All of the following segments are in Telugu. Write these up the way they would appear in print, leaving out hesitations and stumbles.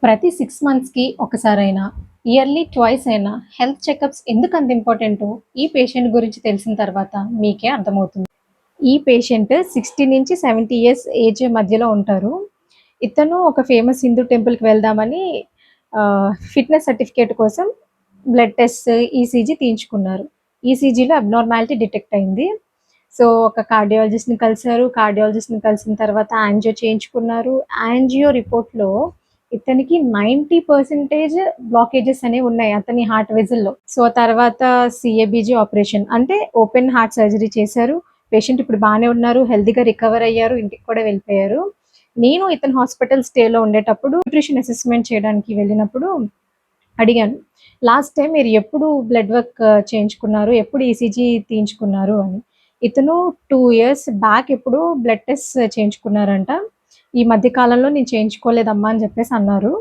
ప్రతి 6 మంత్స్‌కి ఒకసారైనా, ఇయర్లీ ట్వైస్ అయినా హెల్త్ చెకప్స్ ఎందుకంత ఇంపార్టెంటో ఈ పేషెంట్ గురించి తెలిసిన తర్వాత మీకే అర్థమవుతుంది. ఈ పేషెంట్ 60-70 ఇయర్స్ ఏజ్ మధ్యలో ఉంటారు. ఇతను ఒక ఫేమస్ హిందూ టెంపుల్‌కి వెళ్దామని ఫిట్‌నెస్ సర్టిఫికేట్ కోసం బ్లడ్ టెస్ట్, ఈసీజీ తీయించుకున్నారు. ఈసీజీలో అబ్నార్మాలిటీ డిటెక్ట్ అయింది. సో, ఒక కార్డియాలజిస్ట్‌ని కలిసారు. కార్డియాలజిస్ట్‌ని కలిసిన తర్వాత యాంజియో చేయించుకున్నారు. యాంజియో రిపోర్ట్‌లో ఇతనికి 90% బ్లాకేజెస్ అనేవున్నాయి అతని హార్ట్ వెసల్‌లో. సో, తర్వాత సీఏబీజీ ఆపరేషన్ అంటే ఓపెన్ హార్ట్ సర్జరీ చేశారు. పేషెంట్ ఇప్పుడు బానే ఉన్నారు. హెల్తీగా రికవర్ అయ్యారు. ఇంటికి కూడా వెళ్ళిపోయారు. నేను ఇతను హాస్పిటల్ స్టేలో ఉండేటప్పుడు న్యూట్రిషన్ అసెస్మెంట్ చేయడానికి వెళ్ళినప్పుడు అడిగాను. లాస్ట్ టైమ్ మీరు ఎప్పుడు బ్లడ్ వర్క్ చేయించుకున్నారు? ఎప్పుడు ఈసీజీ తీయించుకున్నారు అని. ఇతను 2 ఇయర్స్ బ్యాక్ ఎప్పుడో బ్లడ్ టెస్ట్ చేయించుకున్నారంట. ఈ మధ్య కాలంలో నేను చేయించుకోలేదమ్మా అని చెప్పేసి అన్నారు.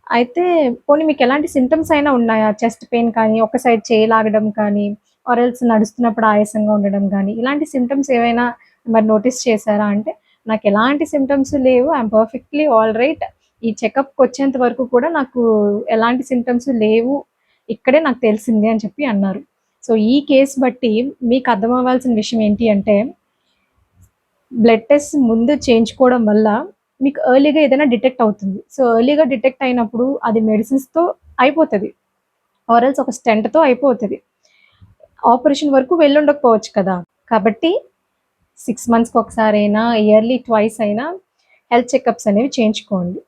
అయితే పోనీ మీకెలాంటి సింప్టమ్స్ అయినా ఉన్నాయా? చెస్ట్ పెయిన్ కానీ, ఒక సైడ్ చేయి లాగడం కానీ, ఆర్ ఎల్స్ నడుస్తున్నప్పుడు ఆయాసంగా ఉండడం గానీ, ఇలాంటి సింప్టమ్స్ ఏవైనా మరి నోటీస్ చేశారా? అంటే నాకెలాంటి సింప్టమ్స్ లేవు. I'm perfectly all right. ఈ చెకప్‌కొచ్చేంత వరకు కూడా నాకు ఎలాంటి సింప్టమ్స్ లేవు. ఇక్కడే నాకు తెలిసింది అని చెప్పి అన్నారు. సో, ఈ కేస్ బట్టి మీకు అర్థమవ్వాల్సిన విషయం ఏంటి అంటే, బ్లడ్ టెస్ట్ ముందు చేయించుకోవడం వల్ల మీకు ఎర్లీగా ఏదైనా డిటెక్ట్ అవుతుంది. సో, ఎర్లీగా డిటెక్ట్ అయినప్పుడు అది మెడిసిన్స్‌తో అయిపోతది. ఆర్ ఎల్స్ ఒక స్టెంట్‌తో అయిపోతది. ఆపరేషన్ వరకు వెళ్ళుండకపోవచ్చు కదా! కాబట్టి 6 మంత్స్‌కొకసారైనా, ఇయర్లీ ట్వైస్ అయినా హెల్త్ చెకప్స్ అనేవి చేయించుకోండి.